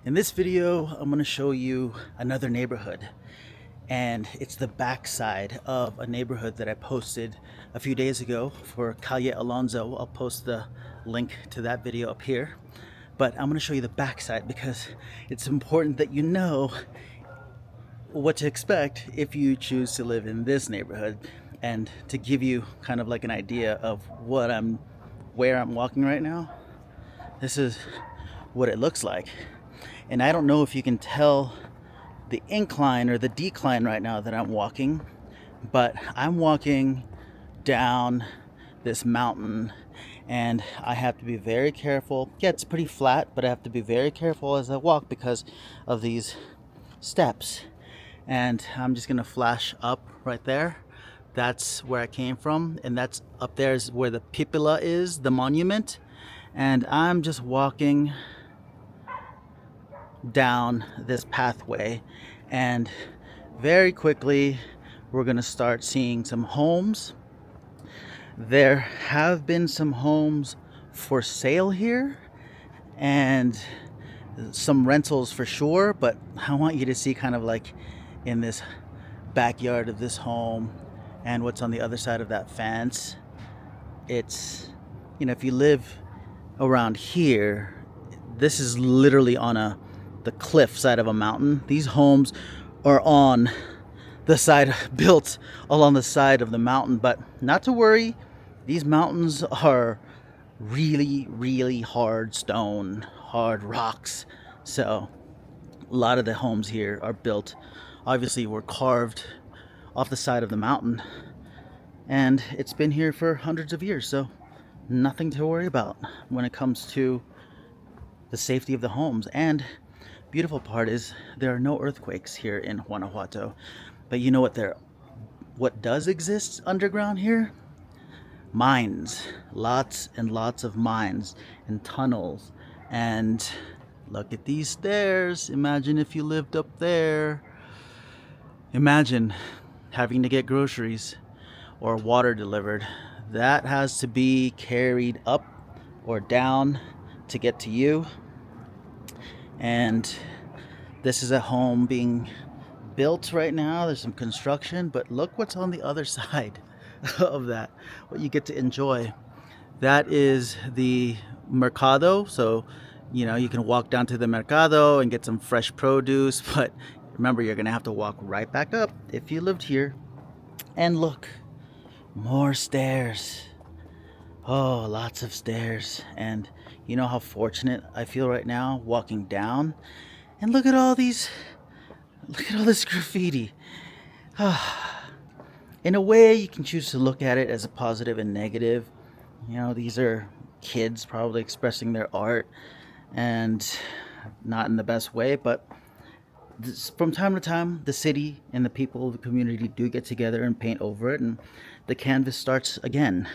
In this video, I'm going to show you another neighborhood, and it's the backside of a neighborhood that I posted a few days ago for Calle Alonso. I'll post the link to that video up here, but I'm going to show you the backside because it's important that you know what to expect if you choose to live in this neighborhood, and to give you kind of like an idea of where I'm walking right now. This is what it looks like. And I don't know if you can tell the incline or the decline right now that I'm walking, but I'm walking down this mountain and I have to be very careful. Yeah, it's pretty flat, but I have to be very careful as I walk because of these steps. And I'm just gonna flash up right there. That's where I came from, and that's up there is where the Pipila is, the monument. And I'm just walking down this pathway, and very quickly we're gonna start seeing some homes. There have been some homes for sale here and some rentals for sure, but I want you to see kind of like in this backyard of this home and what's on the other side of that fence. It's, if you live around here, this is literally on the cliff side of a mountain. These homes are on the side, built along the side of the mountain, but not to worry, these mountains are really, really hard stone, hard rocks. So a lot of the homes here are built, obviously were carved off the side of the mountain, and it's been here for hundreds of years, so nothing to worry about when it comes to the safety of the homes. And beautiful part is there are no earthquakes here in Guanajuato. But you know what does exist underground here? Mines. Lots and lots of mines and tunnels. And look at these stairs. Imagine if you lived up there. Imagine having to get groceries or water delivered. That has to be carried up or down to get to you. And this is a home being built right now. There's some construction, but look what's on the other side of that, what you get to enjoy. That is the mercado. So you can walk down to the mercado and get some fresh produce, but remember, you're gonna have to walk right back up if you lived here. And look, more stairs. Oh, lots of stairs. And you know how fortunate I feel right now walking down, and look at all this graffiti. In a way, you can choose to look at it as a positive and negative. These are kids probably expressing their art, and not in the best way, but from time to time, the city and the people of the community do get together and paint over it, and the canvas starts again.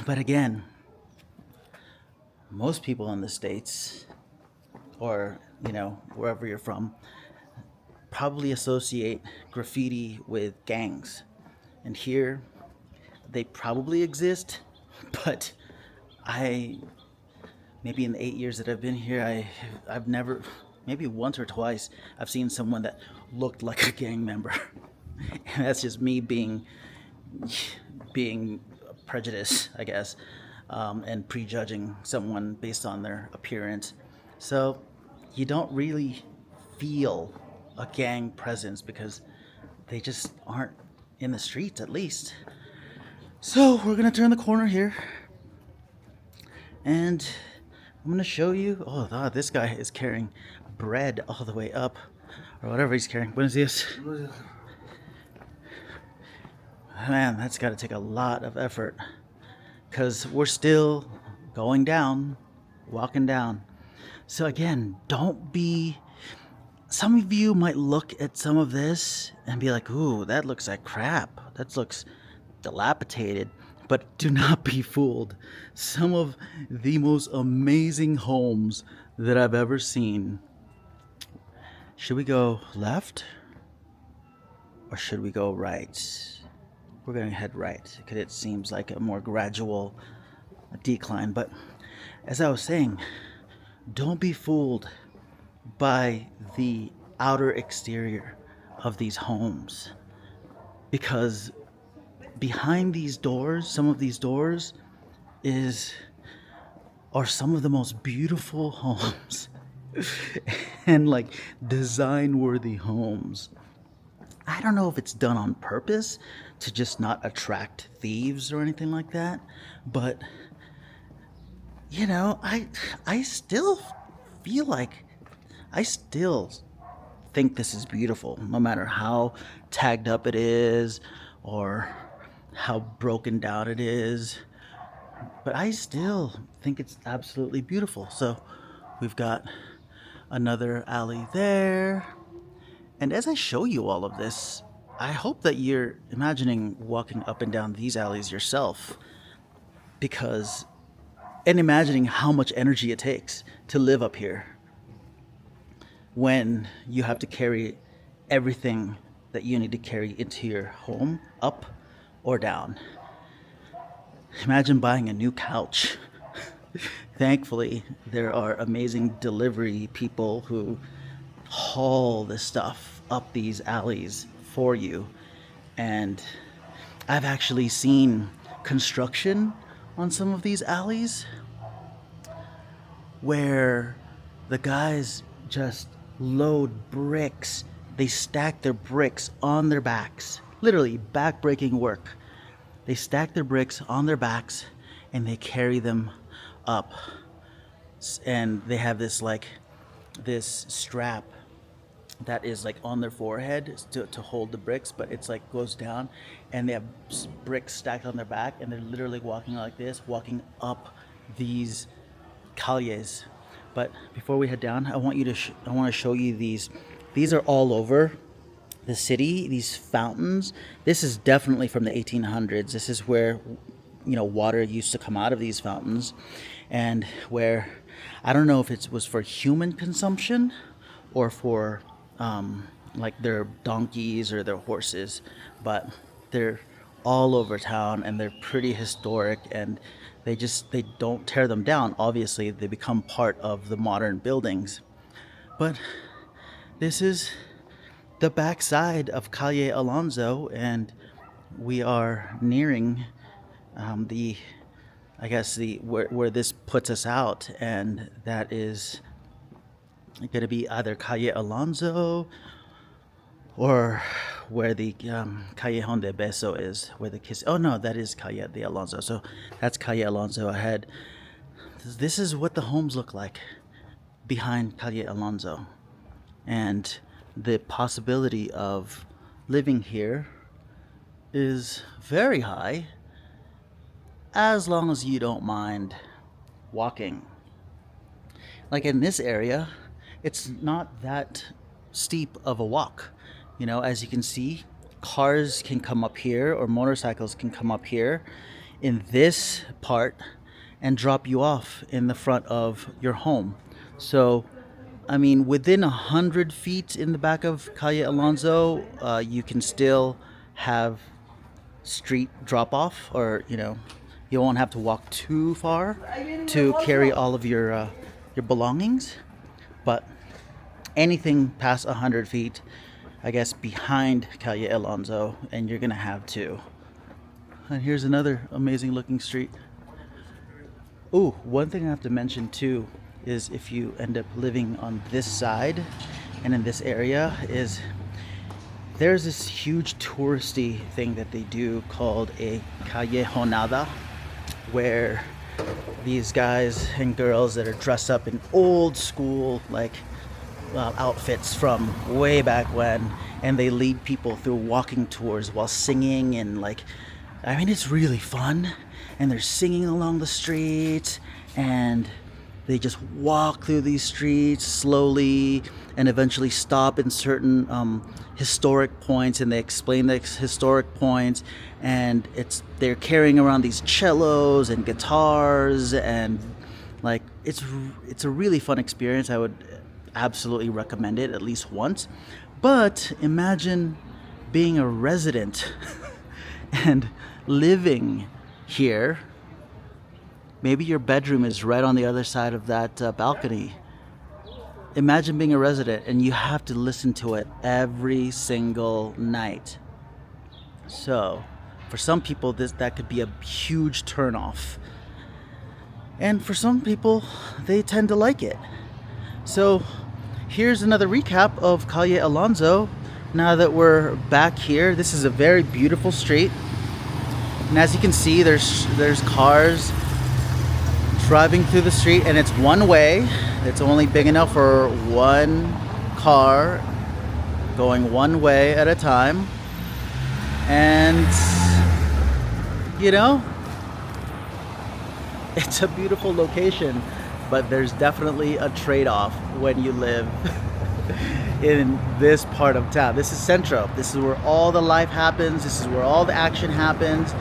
But again, most people in the States, or wherever you're from, probably associate graffiti with gangs. And here, they probably exist, but maybe in the 8 years that I've been here, I've never, maybe once or twice, I've seen someone that looked like a gang member. And that's just me being prejudiced, I guess, and prejudging someone based on their appearance. So you don't really feel a gang presence because they just aren't in the streets, at least. So we're gonna turn the corner here, and I'm gonna show you. Oh, God, this guy is carrying bread all the way up, or whatever he's carrying. Buenos dias. Man, that's got to take a lot of effort because we're still going down, walking down. So again, some of you might look at some of this and be like, ooh, that looks like crap. That looks dilapidated. But do not be fooled. Some of the most amazing homes that I've ever seen. Should we go left or should we go right? We're going to head right because it seems like a more gradual decline. But as I was saying, don't be fooled by the outer exterior of these homes, because behind these doors, some of these doors is are some of the most beautiful homes and like design worthy homes. I don't know if it's done on purpose to just not attract thieves or anything like that, but I still feel like I still think this is beautiful, no matter how tagged up it is or how broken down it is. But I still think it's absolutely beautiful. So we've got another alley there. And as I show you all of this, I hope that you're imagining walking up and down these alleys yourself, because, and imagining how much energy it takes to live up here when you have to carry everything that you need to carry into your home up or down. Imagine buying a new couch. Thankfully, there are amazing delivery people who haul this stuff up these alleys for you. And I've actually seen construction on some of these alleys where the guys just load bricks. They stack their bricks on their backs. Literally back-breaking work. They stack their bricks on their backs and they carry them up. And they have this strap that is like on their forehead to hold the bricks, but it's like goes down, and they have bricks stacked on their back, and they're literally walking like this, walking up these calles. But before we head down, I want to show you these. These are all over the city. These fountains. This is definitely from the 1800s. This is where water used to come out of these fountains, and where I don't know if it was for human consumption or for like their donkeys or their horses, but they're all over town and they're pretty historic, and they don't tear them down. Obviously, they become part of the modern buildings. But this is the backside of Calle Alonso, and we are nearing where this puts us out, and that is going to be either Calle Alonso or where the Callejon de Beso is, where the kiss. Oh no, that is Calle de Alonso. So that's Calle Alonso ahead. This is what the homes look like behind Calle Alonso, and the possibility of living here is very high, as long as you don't mind walking. Like in this area, it's not that steep of a walk. As you can see, cars can come up here or motorcycles can come up here in this part and drop you off in the front of your home. So, within 100 feet in the back of Calle Alonso, you can still have street drop off, or you won't have to walk too far to carry all of your belongings. But anything past 100 feet, I guess, behind Calle Alonso, and you're gonna have to. And here's another amazing looking street. Oh, one thing I have to mention too is, if you end up living on this side and in this area, is there's this huge touristy thing that they do called a callejonada, where these guys and girls that are dressed up in old school outfits from way back when, and they lead people through walking tours while singing, and it's really fun, and they're singing along the streets, and they just walk through these streets slowly and eventually stop in certain historic points, and they explain the historic points, and they're carrying around these cellos and guitars, and it's a really fun experience. I would absolutely recommend it at least once. But imagine being a resident and living here Maybe your bedroom is right on the other side of that balcony. Imagine being a resident and you have to listen to it every single night. So, for some people, that could be a huge turnoff. And for some people, they tend to like it. So, here's another recap of Calle Alonso. Now that we're back here, this is a very beautiful street. And as you can see, there's cars driving through the street, and it's one way. It's only big enough for one car going one way at a time. And it's a beautiful location, but there's definitely a trade-off when you live in this part of town. This is Centro. This is where all the life happens. This is where all the action happens.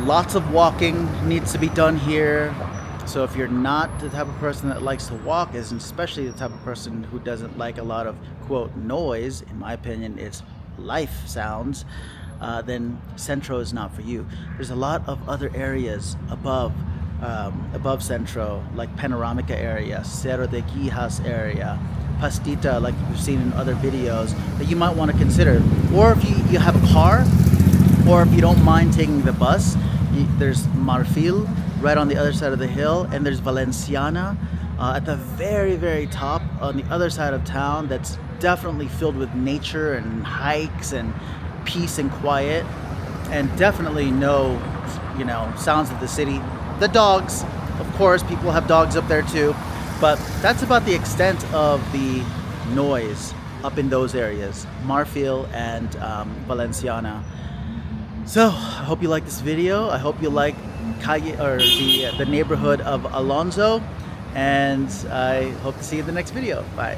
Lots of walking needs to be done here. So if you're not the type of person that likes to walk, and especially the type of person who doesn't like a lot of, quote, noise, in my opinion, it's life sounds, then Centro is not for you. There's a lot of other areas above Centro, like Panoramica area, Cerro de Quijas area, Pastita, like you've seen in other videos, that you might want to consider. Or if you have a car, or if you don't mind taking the bus, there's Marfil right on the other side of the hill, and there's Valenciana at the very, very top on the other side of town. That's definitely filled with nature and hikes and peace and quiet, and definitely no, sounds of the city. The dogs, of course, people have dogs up there too, but that's about the extent of the noise up in those areas, Marfil and Valenciana. So I hope you like this video. I hope you like Calle, or the neighborhood of Alonso, and I hope to see you in the next video. Bye.